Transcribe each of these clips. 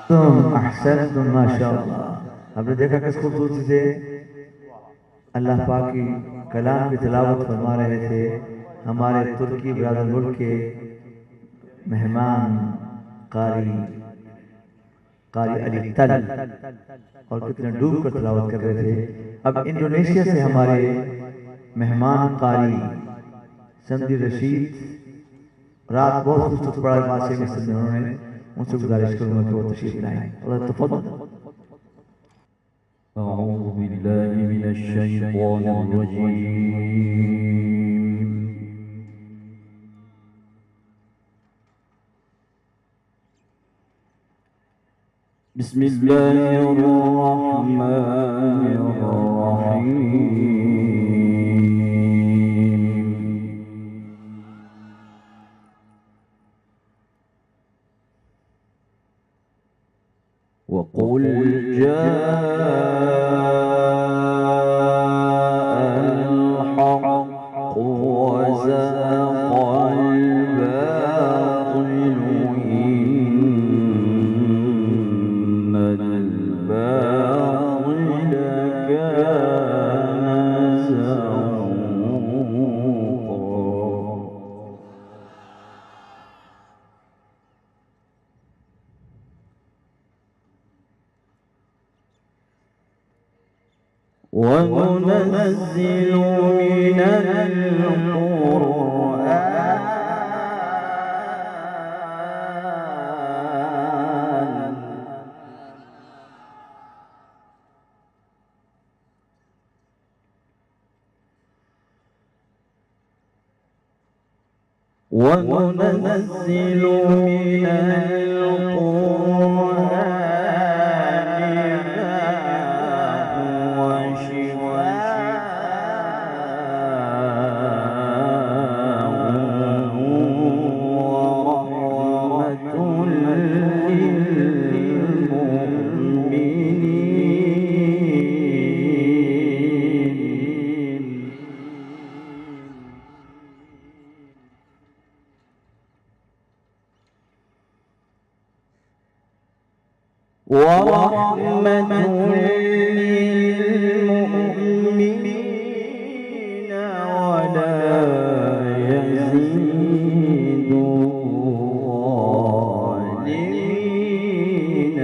तुम अहसनतुम माशाअल्लाह। आपने देखा किस खूबसूरती से अल्लाह पाक की कलाम की तिलावत फरमा रहे थे हमारे तुर्की ब्रादर मुल्क के मेहमान कारी कारी अली तल, और कितने डूब कर तिलावत कर रहे थे। अब इंडोनेशिया से हमारे मेहमान कारी समदी रशीद रात बहुत खूबसूरत पढ़ा मासी में उन्होंने, उनसे गुजारिश करूंगा कि वो तशरीफ लाएं। अल्लाह तफद्दल। أعوذ بالله من الشيطان الرجيم. بسم الله الرحمن الرحيم. وقل جاء الحق وزهق الباطل إن الباطل كان زهوقا. وننزل من القرآن وننزل من القرآن ما هو شفاء ورحمة للمؤمنين. ورحمة للمؤمنين ولا يزيد الظالمين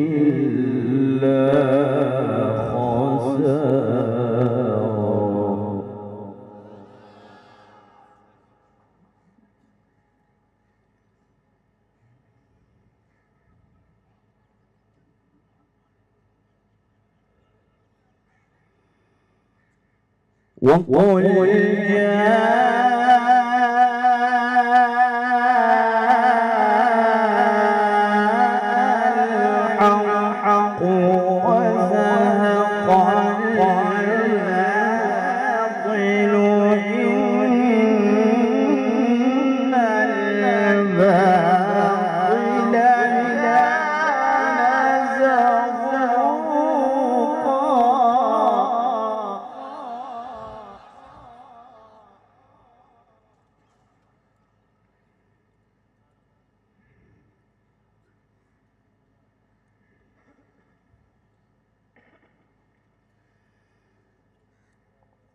إلا خسارا. وقل جاء الحق وزهق الباطل إن الباطل كان زهوقا.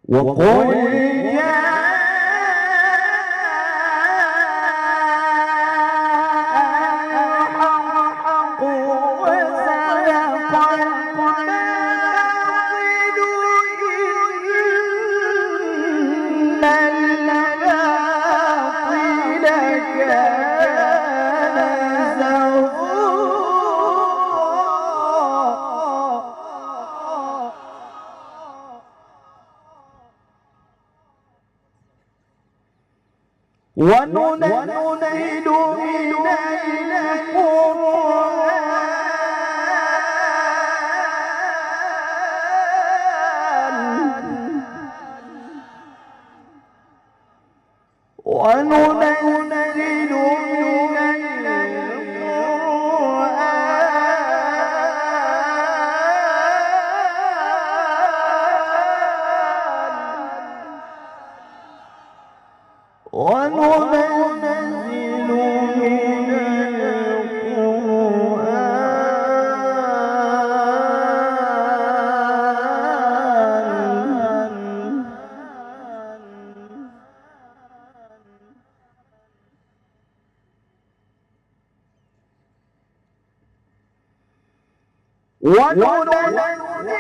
وقل جاء الحق وزهق الباطل إن الباطل كان زهوقا. وننزل من القرآن وننزل من القرآن وننزل وننزل من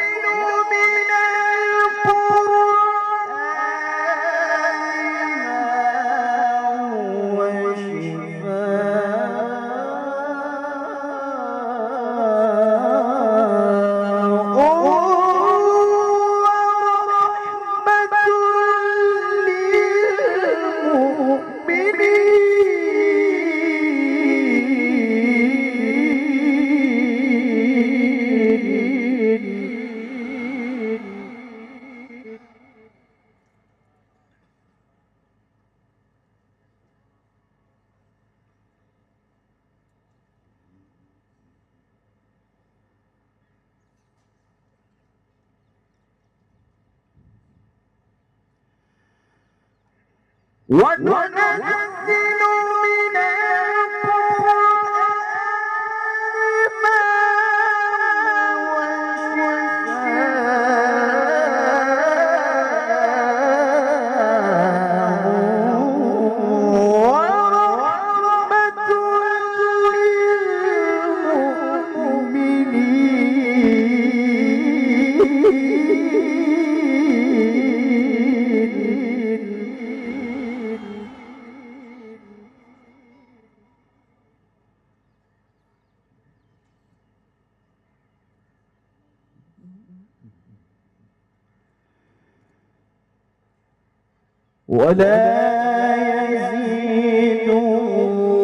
ولا يزيد الظالمين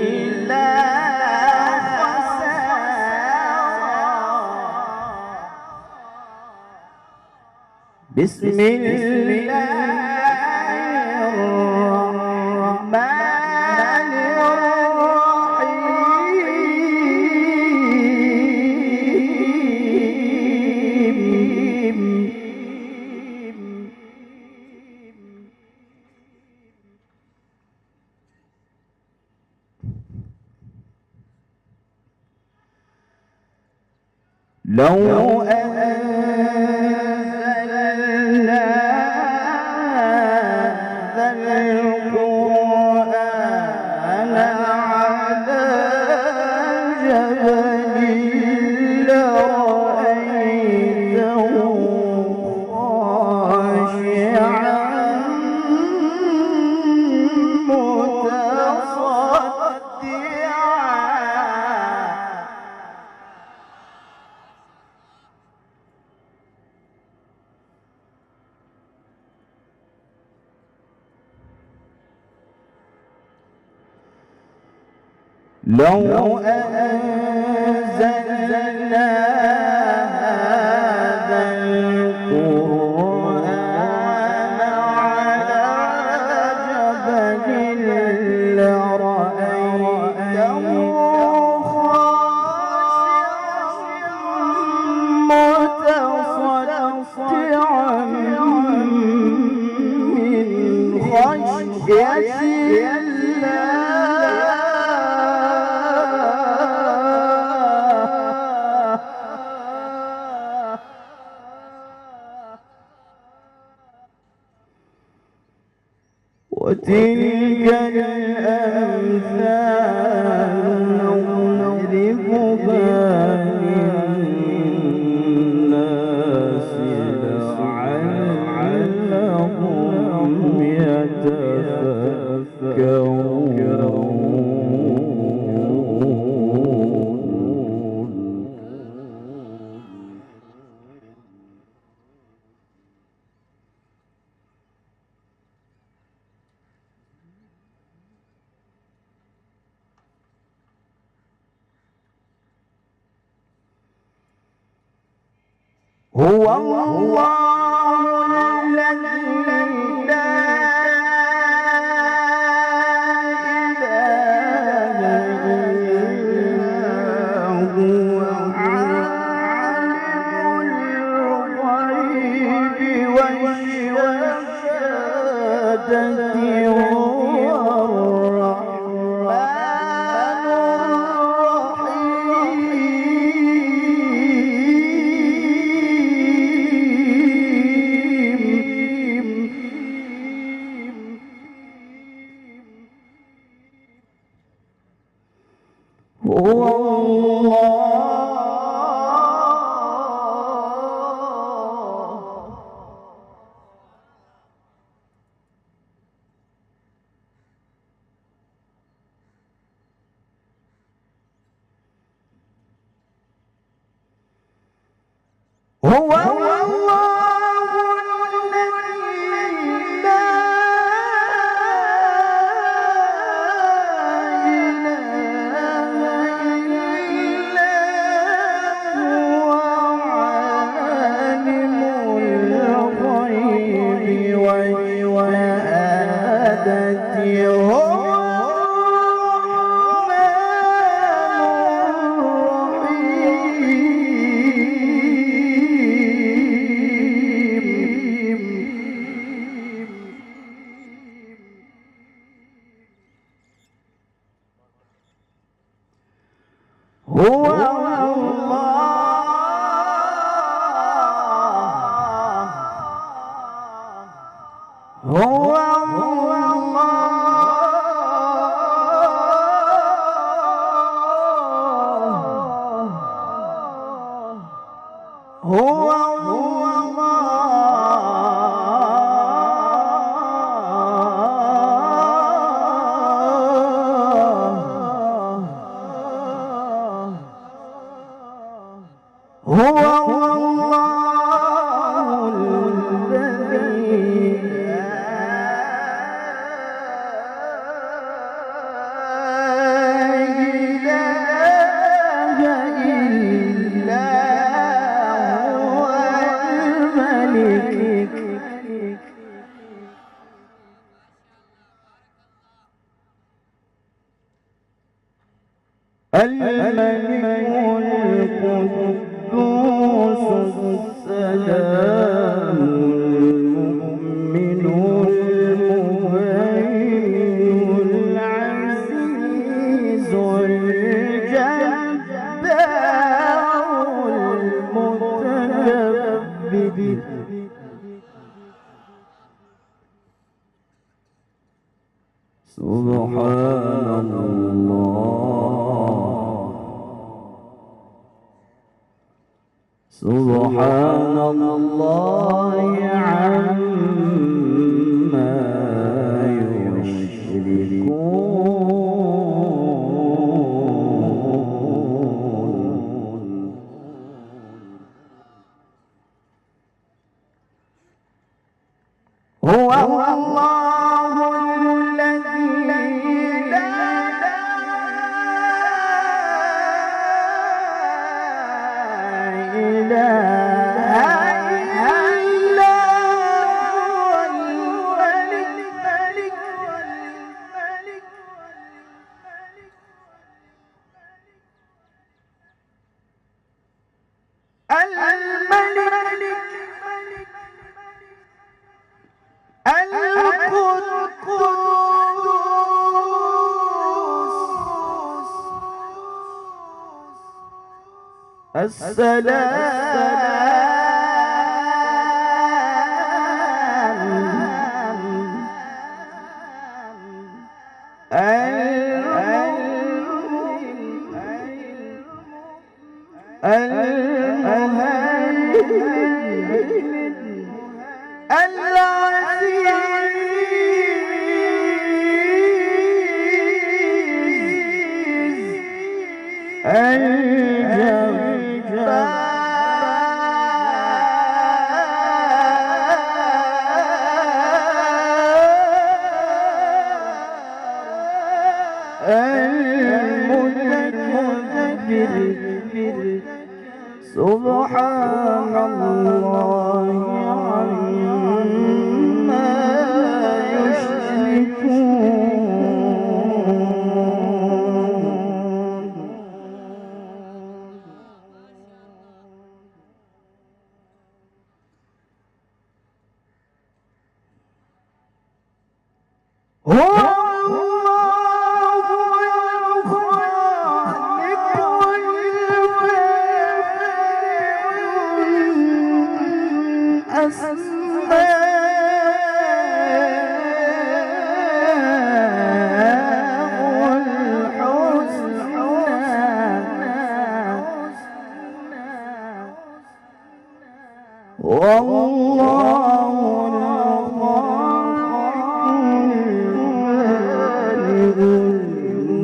إلا خسارا. بسم الله الرحمن الرحيم. لو أنزلنا هذا القرآن على جبل لرأيته خاشعا متصدعا. لو أنزلنا هذا القرآن على جبل لرأيته خاشعا متصدعا من خشية الله. وتلك الأمثال نضربها للناس لعلهم يتفكرون. هو الله الذي لا إله إلا هو عالم الغيب والشهادة الملك القدوس السلام المؤمن المهيمن العزيز الجبار المتكبر سبحان الله سبحان الله عما يشركون هو الله الذي لا إله إلا هو الملك سبحان الله عما يشركون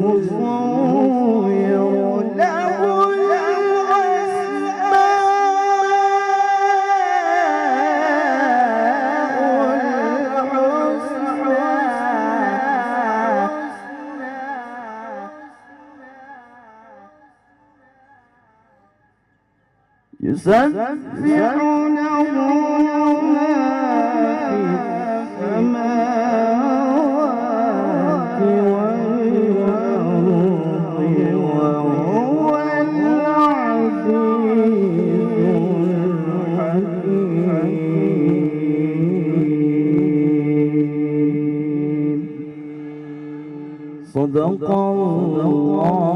المصور له يسبح له ما في السماوات والأرض وهو العزيز الحكيم. صدق الله